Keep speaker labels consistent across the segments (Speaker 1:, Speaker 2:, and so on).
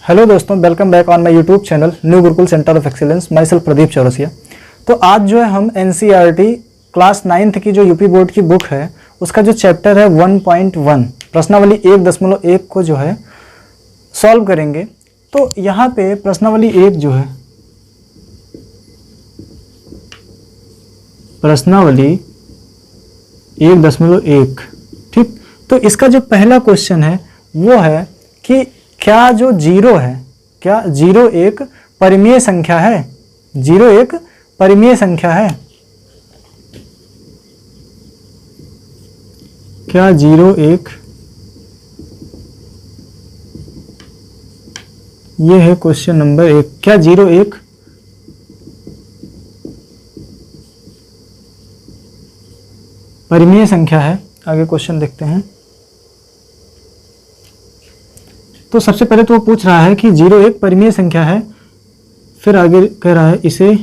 Speaker 1: Hello दोस्तों, welcome back on my YouTube channel new Gurukul centre of excellence. My self Pradeep Chaurasia. तो आज जो है हम एनसीईआरटी क्लास 9th की जो यूपी बोर्ड की बुक है उसका जो चैप्टर है 1.1 प्रश्नावली 1.1 को जो है सॉल्व करेंगे। तो यहाँ पे प्रश्नावली 1 जो है प्रश्नावली 1.1, ठीक। तो इसका जो पहला क्वेश्चन है वो है कि क्या जो जीरो है, क्या जीरो एक परिमेय संख्या है? जीरो एक परिमेय संख्या है? क्या जीरो एक, ये है क्वेश्चन नंबर 1। क्या जीरो एक परिमेय संख्या है? आगे क्वेश्चन देखते हैं। तो सबसे पहले तो वो पूछ रहा है कि जीरो एक परिमेय संख्या है, फिर आगे कह रहा है इसे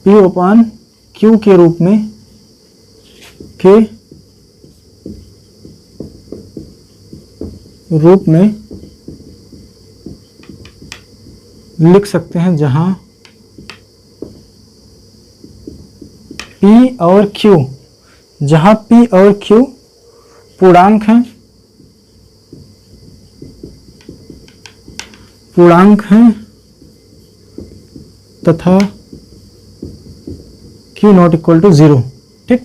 Speaker 1: P/Q के रूप में लिख सकते हैं, जहां P और Q पूर्णांक हैं तथा Q नॉट इक्वल टू 0, ठीक।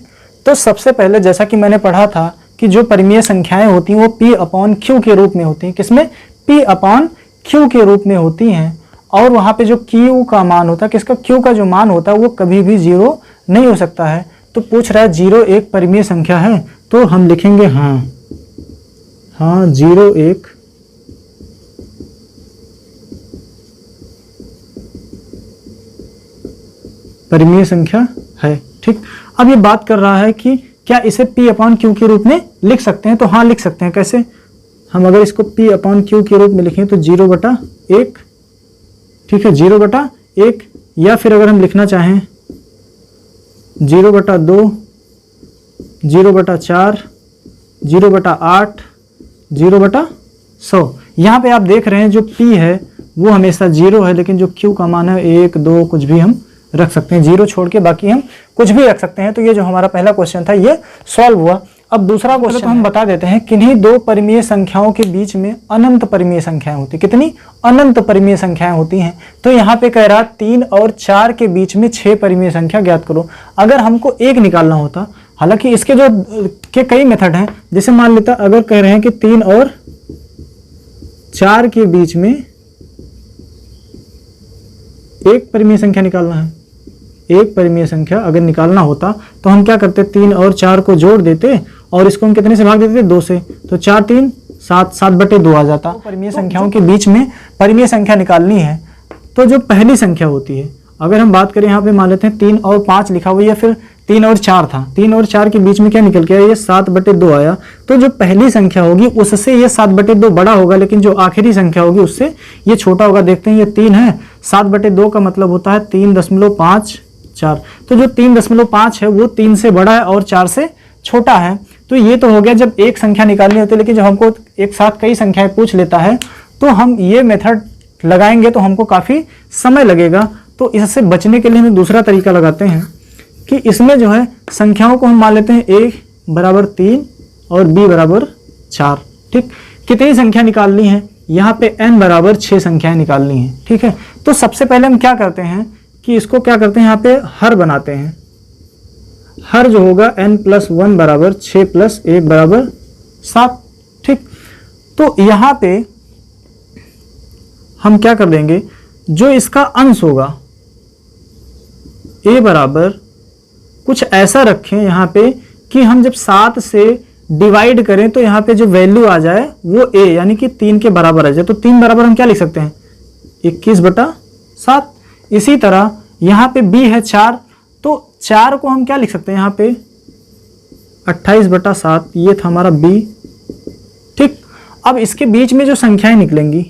Speaker 1: तो सबसे पहले जैसा कि मैंने पढ़ा था कि जो परिमेय संख्याएं होती हैं वो P/Q के रूप में होती हैं। किसमें? P/Q के रूप में होती हैं। और वहां पे जो Q का मान होता है, किसका? Q का जो मान होता है वो कभी भी 0 नहीं हो सकता है। तो पूछ रहा है जीरो एक परिमेय संख्या है, तो हम लिखेंगे हाँ जीरो एक परिमेय संख्या है, ठीक। अब ये बात कर रहा है कि क्या इसे P/Q के रूप में लिख सकते हैं? तो हाँ लिख सकते हैं। कैसे? हम अगर इसको P/Q के रूप में लिखें तो 0/1, ठीक है, 0/1, या फिर अगर हम लिखना चाहें 0/2, 0/4, 0/8, 0/100। यहाँ पे आप देख रहे हैं जो P है वो हमेशा 0 है, लेकिन जो Q का मान है 1, 2 कुछ भी हम रख सकते हैं, 0 छोड़ के बाकी हम कुछ भी रख सकते हैं। तो ये जो हमारा पहला क्वेश्चन था ये सॉल्व हुआ। अब दूसरा क्वेश्चन तो हम बता देते हैं, किन्हीं दो परिमेय संख्याओं के बीच में अनंत परिमेय संख्याएं होती। कितनी? अनंत परिमेय संख्याएं होती हैं। तो यहाँ पे कह रहा 3 और 4 के बीच में 6 परिमेय संख्या ज्ञात करो। अगर हमको एक निकालना होता, हालांकि इसके जो के कई मेथड हैं, जैसे मान लेता अगर कह रहे हैं कि 3 और 4 के बीच में एक परिमेय संख्या निकालना है, एक परिमेय संख्या अगर निकालना होता तो हम क्या करते? 3 और 4 को जोड़ देते और इसको हम कितने से भाग देते? 2 से। तो 4 3 7, 7/2 आ जाता। परिमेय संख्याओं के बीच में परिमेय संख्या निकालनी है तो जो पहली संख्या होती है, अगर हम बात करें यहाँ पे मान लेते हैं 3 और 5 लिखा हुआ, या फिर 3 और 4 था, 3 और 4 के बीच में क्या निकल के आया? ये 7/2 आया। तो जो पहली संख्या होगी उससे ये 7/2 बड़ा होगा, लेकिन जो आखिरी संख्या होगी उससे ये छोटा होगा। देखते हैं, ये 3 है, 7/2 का मतलब होता है 3.54। तो जो 3.5 है वो 3 से बड़ा है और 4 से छोटा है। तो ये तो हो गया जब एक संख्या निकालनी होती है, लेकिन जब हमको एक साथ कई संख्याएं पूछ लेता है तो हम ये मेथड लगाएंगे तो हमको काफ़ी समय लगेगा। तो इससे बचने के लिए हम दूसरा तरीका लगाते हैं कि इसमें जो है संख्याओं को हम मान लेते हैं A=3 और B=4, ठीक। कितनी संख्या निकालनी है? यहाँ पे n=6 संख्याएं निकालनी है, ठीक है। तो सबसे पहले हम क्या करते हैं कि इसको क्या करते हैं, यहाँ पे हर बनाते हैं। हर जो होगा n+1 = 6 + 1 = 7, ठीक। तो यहाँ पे हम क्या कर देंगे, जो इसका अंश होगा a बराबर कुछ ऐसा रखें यहाँ पे कि हम जब 7 से डिवाइड करें तो यहाँ पे जो वैल्यू आ जाए वो a यानी कि 3 के बराबर आ जाए। तो 3 बराबर हम क्या लिख सकते हैं? 21/7। इसी तरह यहाँ पे b है 4, तो 4 को हम क्या लिख सकते हैं यहाँ पे? 28/7। ये था हमारा b, ठीक। अब इसके बीच में जो संख्याएं निकलेंगी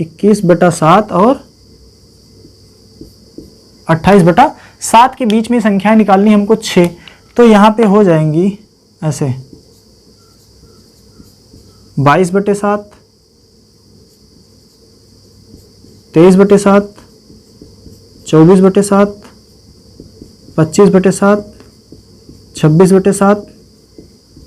Speaker 1: 21/7 और 28/7 के बीच में संख्याएं निकालनी हमको 6, तो यहाँ पे हो जाएंगी ऐसे 22/7, 23/7, 24/7, 25/7, 26/7,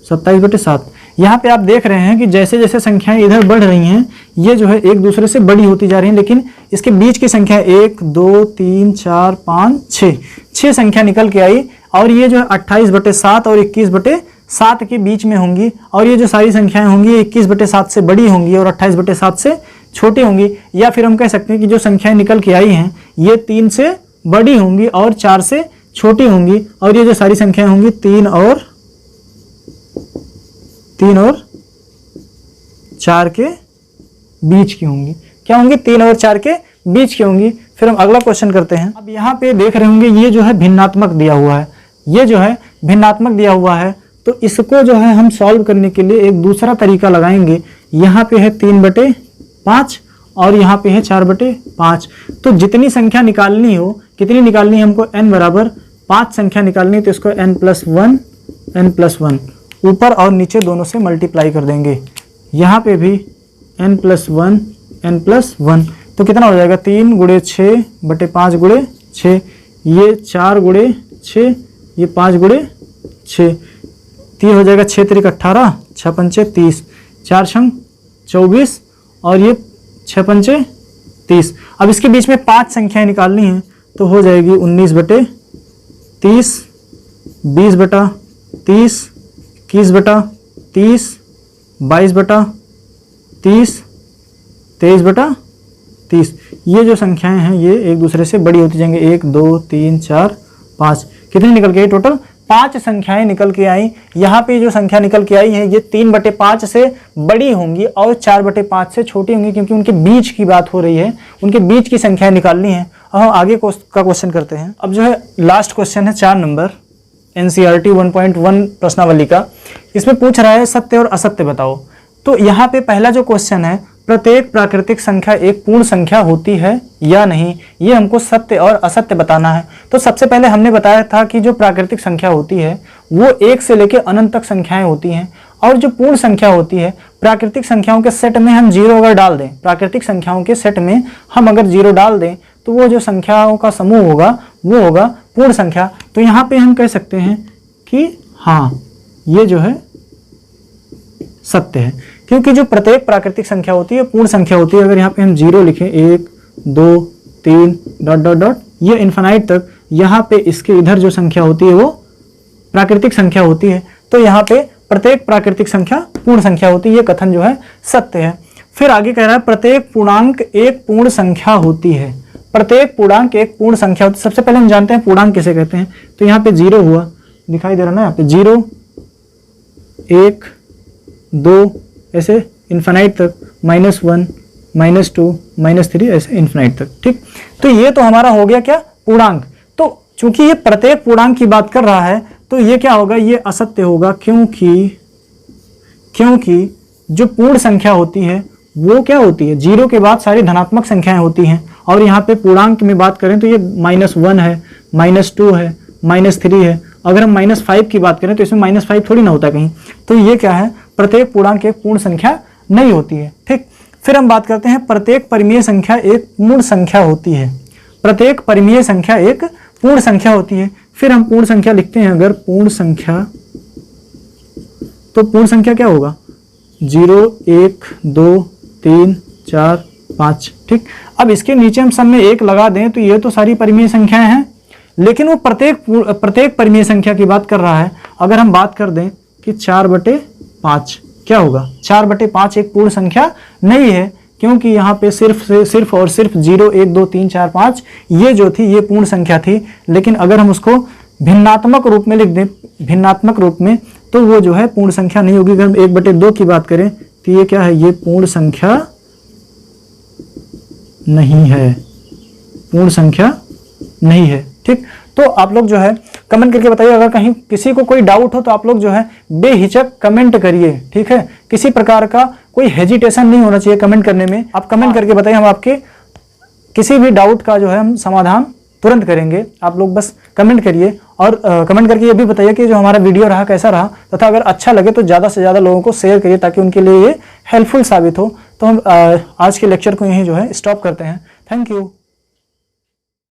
Speaker 1: 27/7। यहाँ पे आप देख रहे हैं कि जैसे जैसे संख्याएं इधर बढ़ रही हैं ये जो है एक दूसरे से बड़ी होती जा रही हैं, लेकिन इसके बीच की संख्या 1, 2, 3, 4, 5, 6 संख्या निकल के आई और ये जो है 28/7 और 21/7 के बीच में होंगी और ये जो सारी संख्याएं होंगी 21/7 से बड़ी होंगी और 28/7 से छोटी होंगी। या फिर हम कह सकते हैं कि जो संख्याएं निकल के आई हैं ये 3 से बड़ी होंगी और 4 से छोटी होंगी और ये जो सारी संख्याएं होंगी 3 और 4 के बीच की होंगी। क्या होंगी? 3 और 4 के बीच की होंगी। फिर हम अगला क्वेश्चन करते हैं। अब यहाँ पे देख रहे होंगे ये जो है भिन्नात्मक दिया हुआ है, ये जो है भिन्नात्मक दिया हुआ है, तो इसको जो है हम सॉल्व करने के लिए एक दूसरा तरीका लगाएंगे। यहाँ पे है 3/5 और यहाँ पे है 4/5। तो जितनी संख्या निकालनी हो, कितनी निकालनी है हमको? n बराबर 5 संख्या निकालनी है, तो इसको n+1 ऊपर और नीचे दोनों से मल्टीप्लाई कर देंगे। यहाँ पे भी n+1 तो कितना हो जाएगा? 3 × 6/5 × 6, ये 4 × 6, ये 5 × 6, 3 हो जाएगा 6 × 18, 6 × 30, 4 × 24 और ये 6 × 30। अब इसके बीच में 5 संख्याएं निकालनी हैं तो हो जाएगी 19/30, 20/30, 21/30, 22/30, 23/30। ये जो संख्याएं हैं ये एक दूसरे से बड़ी होती जाएंगे। 1, 2, 3, 4, 5 कितनी निकल के आई? टोटल 5 संख्याएं निकल के आई। यहाँ पे जो संख्या निकल के आई है ये 3/5 से बड़ी होंगी और 4/5 से छोटी होंगी, क्योंकि उनके बीच की बात हो रही है, उनके बीच की संख्याएं निकालनी है। अब हम आगे का क्वेश्चन करते हैं। अब जो है लास्ट क्वेश्चन है 4 नंबर NCERT 1.1 प्रश्नावली का। इसमें पूछ रहा है सत्य और असत्य बताओ। तो यहाँ पे पहला जो क्वेश्चन है, प्रत्येक प्राकृतिक संख्या एक पूर्ण संख्या होती है या नहीं, ये हमको सत्य और असत्य बताना है। तो सबसे पहले हमने बताया था कि जो प्राकृतिक संख्या होती है वो 1 से लेकर अनंत तक संख्याएं होती हैं, और जो पूर्ण संख्या होती है प्राकृतिक संख्याओं के सेट में हम 0 अगर डाल दें, प्राकृतिक संख्याओं के सेट में हम अगर 0 डाल दें तो वो जो संख्याओं का समूह होगा वो होगा पूर्ण संख्या। तो यहाँ पे हम कह सकते हैं कि हाँ ये जो है सत्य है, क्योंकि जो प्रत्येक प्राकृतिक संख्या होती है पूर्ण संख्या होती है। अगर यहाँ पे हम 0 लिखें 1, 2, 3 ... ये इन्फिनाइट तक, यहाँ पे इसके इधर जो संख्या होती है वो प्राकृतिक संख्या होती है। तो यहाँ पे प्रत्येक प्राकृतिक संख्या पूर्ण संख्या होती है, ये कथन जो है सत्य है। फिर आगे कह रहा है प्रत्येक पूर्णांक एक पूर्ण संख्या होती है। प्रत्येक पूर्णांक एक पूर्ण संख्या होती है। सबसे पहले हम जानते हैं पूर्णांक किसे कहते हैं। तो यहाँ पे 0 हुआ, दिखाई दे रहा ना यहाँ पे 0, 1, 2 ऐसे इन्फिनाइट तक, -1, -2, -3 ऐसे इन्फिनाइट तक। ठीक, तो ये तो हमारा हो गया क्या? पूर्णांक। तो चूंकि ये प्रत्येक पूर्णांक की बात कर रहा है तो ये क्या होगा? ये असत्य होगा, क्योंकि जो पूर्ण संख्या होती है वो क्या होती है? 0 के बाद सारी धनात्मक संख्याएं होती हैं, और यहाँ पे पूर्णांक में बात करें तो ये -1 है, -2 है, -3 है। अगर हम -5 की बात करें तो इसमें -5 थोड़ी ना होता कहीं। तो ये क्या है? प्रत्येक पूर्णांक एक पूर्ण संख्या नहीं होती है। ठीक, फिर हम बात करते हैं प्रत्येक परिमेय संख्या एक पूर्ण संख्या होती है। प्रत्येक परिमेय संख्या एक पूर्ण संख्या होती है। फिर हम पूर्ण संख्या लिखते हैं, अगर पूर्ण संख्या, तो पूर्ण संख्या क्या होगा? 0, 1, 2, 3, 4, 5। ठीक, अब इसके नीचे हम सब में 1 लगा दें तो ये तो सारी परिमेय संख्याएं हैं, लेकिन वो प्रत्येक परिमेय संख्या की बात कर रहा है। अगर हम बात कर दें कि 4/5 क्या होगा? 4/5 एक पूर्ण संख्या नहीं है, क्योंकि यहाँ पे सिर्फ और सिर्फ 0, 1, 2, 3, 4, 5 ये जो थी ये पूर्ण संख्या थी। लेकिन अगर हम उसको भिन्नात्मक रूप में लिख दें, भिन्नात्मक रूप में, तो वो जो है पूर्ण संख्या नहीं होगी। अगर हम 1/2 की बात करें तो ये क्या है? ये पूर्ण संख्या नहीं है, पूर्ण संख्या नहीं है। ठीक, तो आप लोग जो है कमेंट करके बताइए। अगर कहीं किसी को कोई डाउट हो तो आप लोग जो है बेहिचक कमेंट करिए। ठीक है, किसी प्रकार का कोई हेजिटेशन नहीं होना चाहिए कमेंट करने में। आप कमेंट करके बताइए, हम आपके किसी भी डाउट का जो है हम समाधान तुरंत करेंगे। आप लोग बस कमेंट करिए, और कमेंट करके ये भी बताइए कि जो हमारा वीडियो रहा कैसा रहा, तथा अगर अच्छा लगे तो ज़्यादा से ज़्यादा लोगों को शेयर करिए ताकि उनके लिए ये हेल्पफुल साबित हो। तो हम आज के लेक्चर को यहीं जो है स्टॉप करते हैं। Thank you.